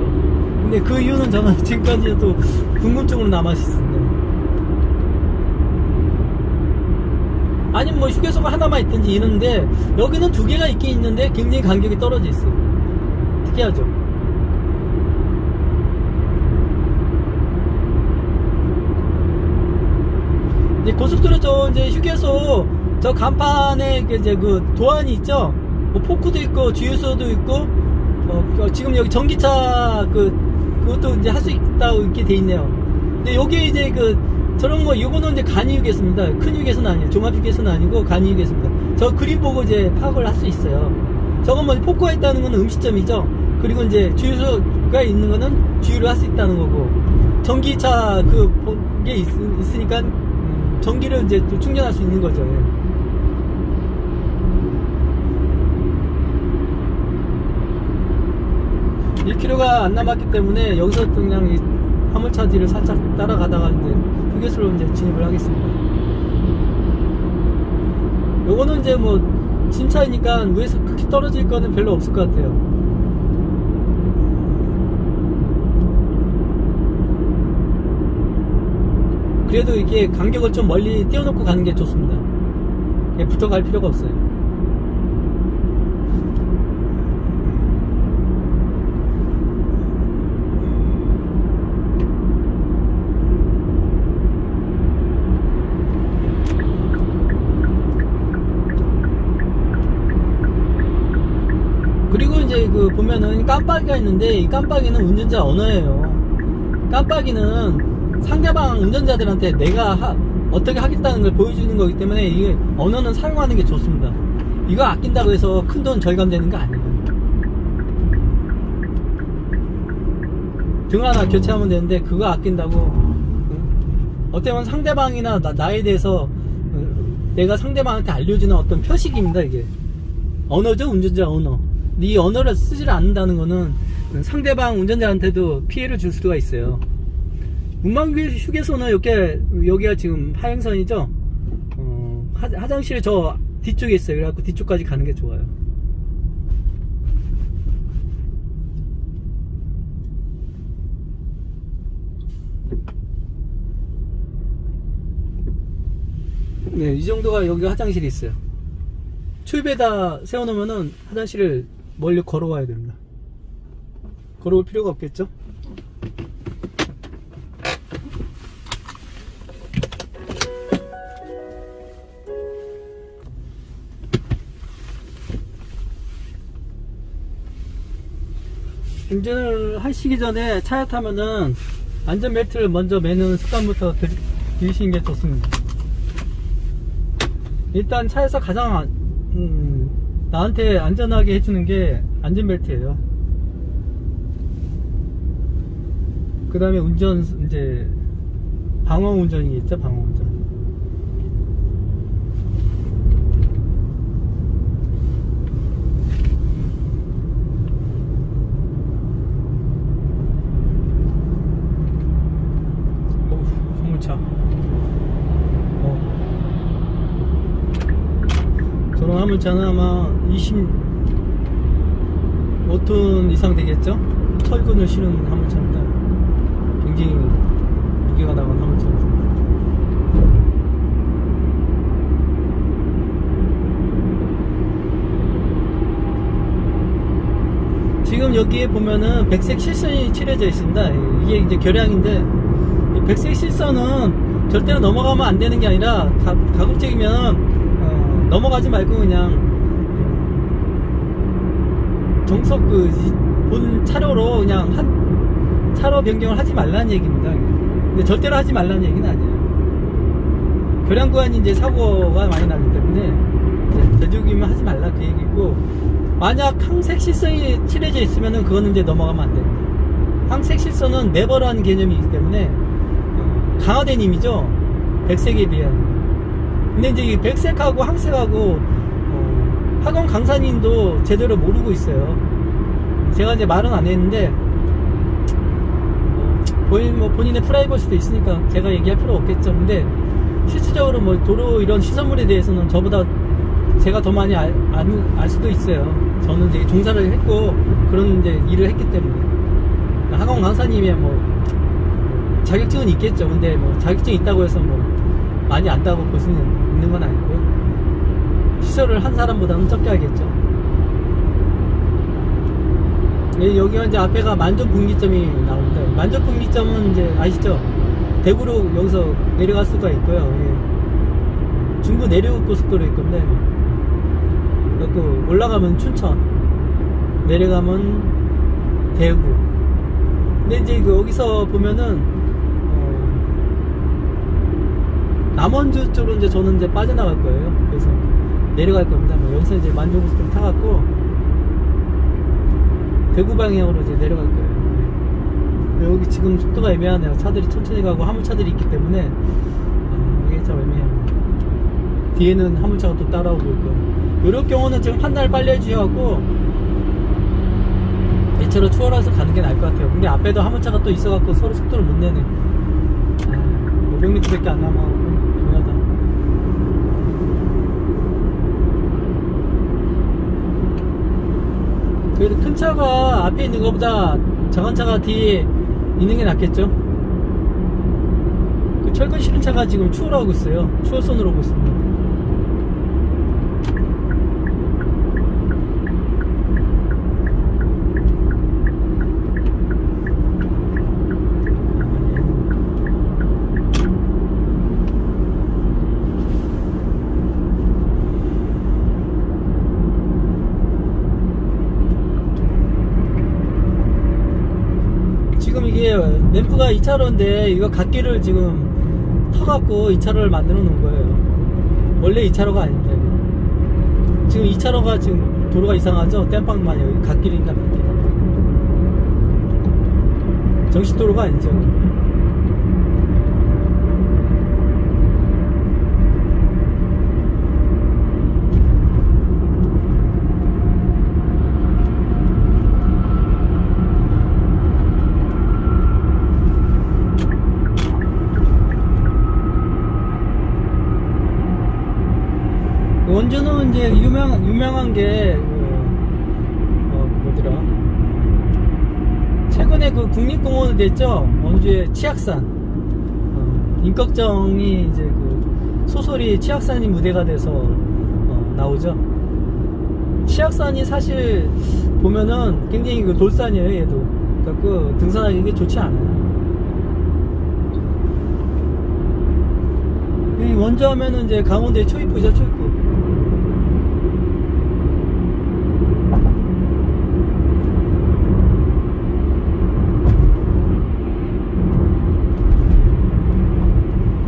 근데 그 이유는 저는 지금까지도 궁금증으로 남아있습니다. 아니면 뭐 휴게소가 하나만 있든지 이런데 여기는 2개가 있긴 있는데 굉장히 간격이 떨어져 있어요. 특이하죠. 이제 고속도로 이제 휴게소 저 간판에 이제 그 도안이 있죠. 뭐 포크도 있고 주유소도 있고 지금 여기 전기차 그것도 이제 할 수 있다고 이렇게 돼 있네요. 근데 여기 이제 저런 거 요거는 이제 간이 휴게소입니다. 큰 휴게소는 아니에요. 종합 휴게소는 아니고 간이 휴게소입니다. 저 그림 보고 이제 파악을 할 수 있어요. 저건 뭐 포크가 있다는 거는 음식점이죠. 그리고 이제 주유소가 있는 거는 주유를 할 수 있다는 거고 전기차 그게 있으니까 전기를 이제 또 충전할 수 있는 거죠. 예. (1km) 안 남았기 때문에 여기서 그냥 이 화물차지를 살짝 따라가다가 이제 휴게소로 이제 진입을 하겠습니다. 요거는 이제 뭐 신차이니까 위에서 크게 떨어질 거는 별로 없을 것 같아요. 그래도 이게 간격을 좀 멀리 띄워놓고 가는 게 좋습니다. 붙어 갈 필요가 없어요. 그리고 이제 보면은 깜빡이가 있는데 이 깜빡이는 운전자 언어예요. 깜빡이는 상대방 운전자들한테 내가 어떻게 하겠다는 걸 보여주는 거기 때문에 이 언어는 사용하는 게 좋습니다. 이거 아낀다고 해서 큰돈 절감되는 거 아니에요. 등 하나 교체하면 되는데 그거 아낀다고 어떻게 보면 상대방이나 나에 대해서 내가 상대방한테 알려주는 어떤 표식입니다. 이게 언어죠. 운전자 언어. 이 언어를 쓰지를 않는다는 거는 상대방 운전자한테도 피해를 줄 수가 있어요. 문막 휴게소는 여기가 지금 하행선이죠. 화장실이 저 뒤쪽에 있어요. 그래갖고 뒤쪽까지 가는 게 좋아요. 네, 이 정도가 여기가 화장실이 있어요. 초입에다 세워놓으면은 화장실을 멀리 걸어와야 됩니다. 걸어올 필요가 없겠죠? 운전을 하시기 전에 차에 타면은 안전벨트를 먼저 매는 습관부터 들이시는 게 좋습니다. 일단 차에서 가장 나한테 안전하게 해주는 게 안전벨트예요. 그 다음에 운전, 이제 방어 운전이겠죠, 방어 운전. 화물차. 저런 화물차는 아마 25톤 이상 되겠죠? 철근을 실은 화물차입니다. 굉장히 무게가 나간 화물차입니다. 지금 여기에 보면은 백색 실선이 칠해져 있습니다. 이게 이제 결량인데, 백색 실선은 절대로 넘어가면 안 되는 게 아니라 가급적이면 넘어가지 말고 그냥 정석 본 차로로 그냥 한 차로 변경을 하지 말라는 얘기입니다. 근데 절대로 하지 말라는 얘기는 아니에요. 결량 구간이 이제 사고가 많이 나기 때문에 제주기면 하지 말라 그 얘기고, 만약 항색 실선이 칠해져 있으면은 그거는 이제 넘어가면 안 됩니다. 항색 실선은 네버라는 개념이기 때문에 강화된 힘이죠, 백색에 비하면. 근데 이제 이 백색하고 항색하고 학원 강사님도 제대로 모르고 있어요. 제가 이제 말은 안 했는데 본인의 프라이버시도 있으니까 제가 얘기할 필요 없겠죠. 근데 실질적으로 뭐 도로 이런 시설물에 대해서는 저보다 제가 더 많이 알 수도 있어요. 저는 이제 종사를 했고 그런 이제 일을 했기 때문에. 학원 강사님이 뭐 자격증은 있겠죠. 근데 뭐 자격증이 있다고 해서 뭐 많이 안다고 볼 수는 있는 건 아니고요. 시설을 한 사람보다는 적게 알겠죠. 여기가 이제 앞에가 만전분기점이 나옵니다. 만전분기점은 이제 아시죠? 대구로 여기서 내려갈 수가 있고요. 예. 중부 내륙 고속도로 있건데, 그 올라가면 춘천, 내려가면 대구. 근데 이제 여기서 보면은 남원주 쪽으로 이제 저는 이제 빠져나갈 거예요. 그래서 내려갈 겁니다. 여기서 이제 만종고속도로 타갖고 대구 방향으로 이제 내려갈 거예요. 여기 지금 속도가 애매하네요. 차들이 천천히 가고 화물차들이 있기 때문에 이게 참 애매해요. 뒤에는 화물차가 또 따라오고 있고. 이럴 경우는 지금 한 달 빨리 해주셔갖고 대체로 추월해서 가는 게 나을 것 같아요. 근데 앞에도 화물차가 또 있어갖고 서로 속도를 못 내네. 500m 밖에 안 남아갖고 애매하다. 그래도 큰 차가 앞에 있는 것보다 작은 차가 뒤에 있는 게 낫겠죠. 그 철근 실은 차가 지금 추월하고 있어요. 추월선으로 오고 있습니다. 지금 이게 램프가 2차로인데 이거 갓길을 지금 터갖고 2차로를 만들어 놓은 거예요. 원래 2차로가 아닙니다. 지금 2차로가 지금 도로가 이상하죠? 땜빵만 여기 갓길입니다. 갓길. 정식도로가 아니죠. 원주는 이제 유명한 게 뭐더라, 최근에 그 국립공원을 됐죠. 원주의 치악산. 임꺽정이 이제 그 소설이 치악산이 무대가 돼서 나오죠. 치악산이 사실 보면은 굉장히 그 돌산이에요. 얘도 그러니까 그 등산하기 좋지 않아요. 이 원주 하면은 이제 강원도의 초입구죠. 초입구.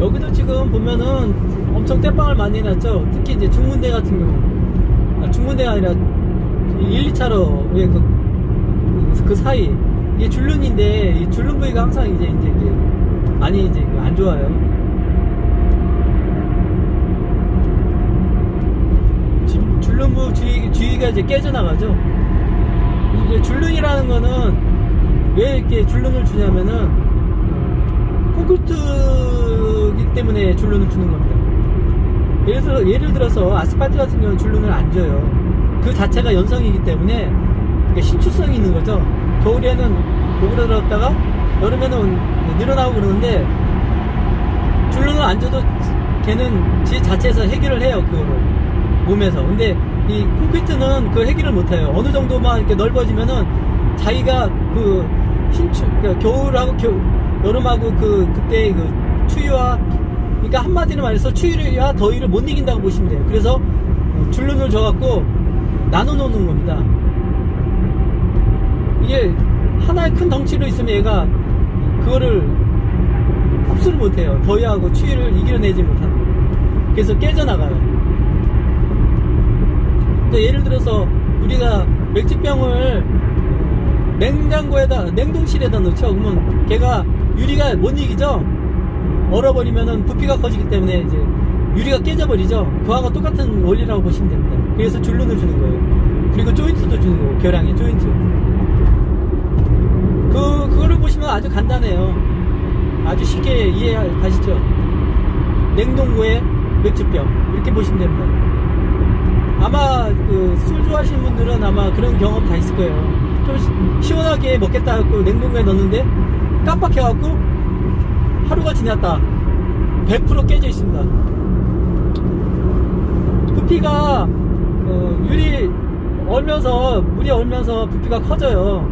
여기도 지금 보면은 엄청 떼빵을 많이 해놨죠. 특히 이제 중문대 같은 경우, 중문대가 아니라 1, 2차로의 그 사이, 이게 줄눈인데 이 줄눈 부위가 항상 이제 이게 많이 이제 안 좋아요. 줄눈부 주위가 이제 깨져나가죠. 이제 줄눈이라는 거는 왜 이렇게 줄눈을 주냐면은 콘크리트이기 때문에 줄눈을 주는 겁니다. 예를 들어서 아스팔트 같은 경우는 줄눈을 안 줘요. 그 자체가 연성이기 때문에 신축성이 있는 거죠. 겨울에는 오그라들었다가 여름에는 늘어나고 그러는데 줄눈을 안 줘도 걔는 지 자체에서 해결을 해요. 그거를 몸에서. 근데 이 콘크리트는 그 해결을 못해요. 어느 정도만 이렇게 넓어지면은 자기가 그 그러니까 겨울하고 여름하고 그때 그 추위와, 그러니까 한마디로 말해서 추위와 더위를 못 이긴다고 보시면 돼요. 그래서 줄눈을 줘갖고 나눠 놓는 겁니다. 이게 하나의 큰 덩치로 있으면 얘가 그거를 흡수를 못해요. 더위하고 추위를 이겨내지 못하는 거예요. 그래서 깨져나가요. 그러니까 예를 들어서 우리가 맥주병을 냉장고에다, 냉동실에다 넣죠. 그러면 걔가 유리가 못 이기죠. 얼어버리면은 부피가 커지기 때문에 이제 유리가 깨져버리죠. 그거하고 똑같은 원리라고 보시면 됩니다. 그래서 줄눈을 주는 거예요. 그리고 조인트도 주는 거예요. 벼랑에 조인트. 그거를 보시면 아주 간단해요. 아주 쉽게 이해가시죠. 냉동고에 맥주병 이렇게 보시면 됩니다. 아마 그 술 좋아하시는 분들은 아마 그런 경험 다 있을 거예요. 좀 시원하게 먹겠다 하고 냉동고에 넣었는데 깜빡해갖고 하루가 지났다 100% 깨져 있습니다. 부피가 유리 얼면서, 물이 얼면서 부피가 커져요.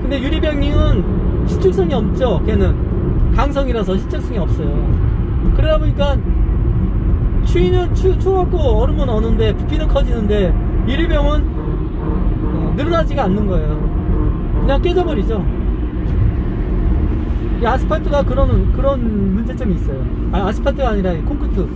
근데 유리병링은 신축성이 없죠. 걔는 강성이라서 신축성이 없어요. 그러다 보니까 추위는 추워갖고 얼으면 어는데 부피는 커지는데 유리병은 늘어나지가 않는 거예요. 그냥 깨져버리죠. 이 아스팔트가 그런 문제점이 있어요. 아스팔트가 아니라 콘크리트.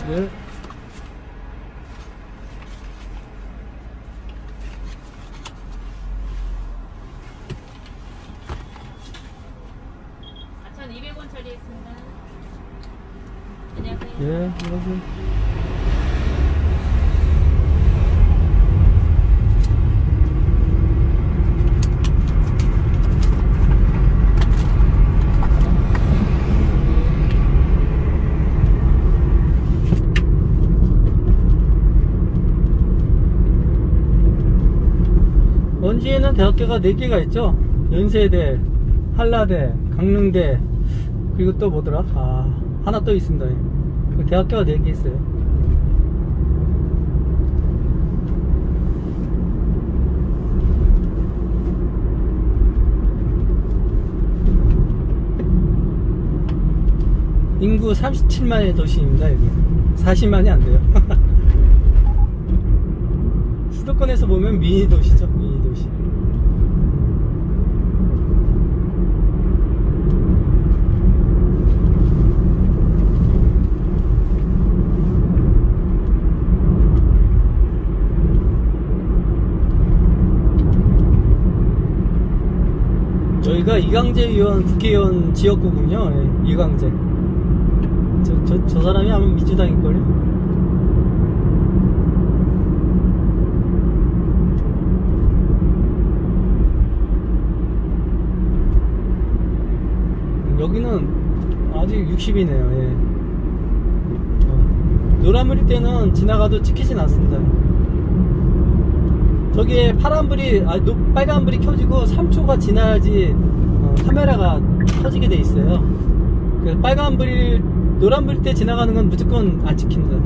네. 아천 200원 처리했습니다. 안녕하세요. 예, 안녕하세요. 원주에는 대학교가 4개가 있죠. 연세대, 한라대, 강릉대, 그리고 또 뭐더라? 하나 또 있습니다. 그 대학교가 4개 있어요. 인구 37만의 도시입니다. 여기 40만이 안 돼요. 수도권에서 보면 미니 도시죠. 미니 도시. 여기가 이광재 의원 국회의원 지역구군요. 예, 이광재. 저 사람이 아마 민주당일걸요. 여기는 아직 60이네요. 예. 노란불일 때는 지나가도 찍히진 않습니다. 저기에 빨간불이 켜지고 3초가 지나야지 카메라가 켜지게 돼 있어요. 노란불일 때 지나가는 건 무조건 안 찍힙니다.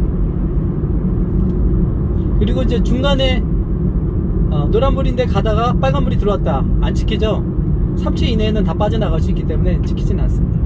그리고 이제 중간에 노란불인데 가다가 빨간불이 들어왔다, 안 찍히죠? 3초 이내에는 다 빠져나갈 수 있기 때문에 찍히진 않습니다.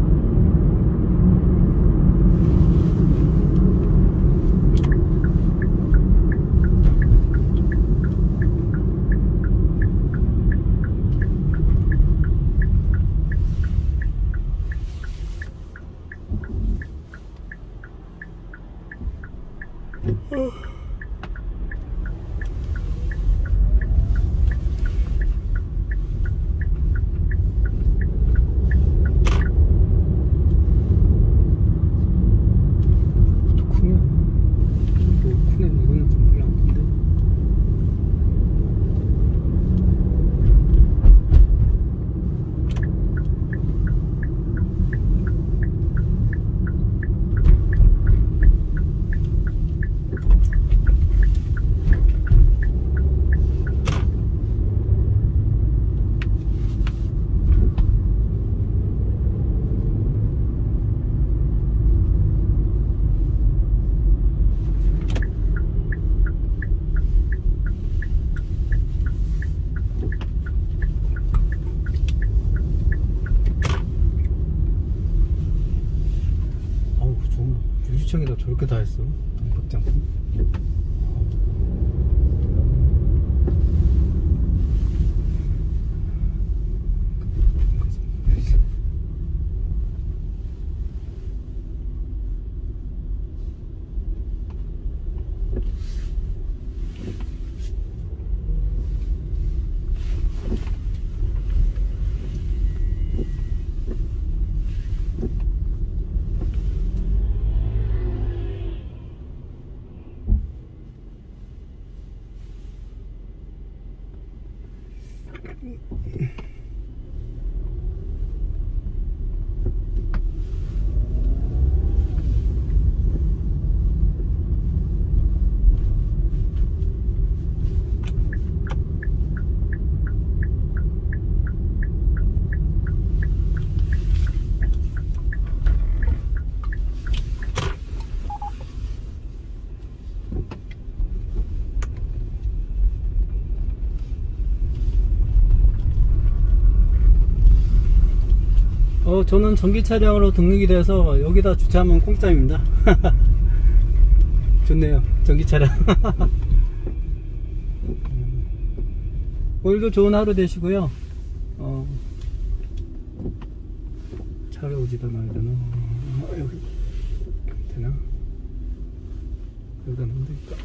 유리창에다 저렇게 다 했어. 박장품. 저는 전기 차량으로 등록이 돼서 여기다 주차하면 공짜입니다. 좋네요, 전기 차량. 오늘도 좋은 하루 되시고요. 차를 어디다 놔야 되나? 여기 되나? 여기다 놓으면 되니까.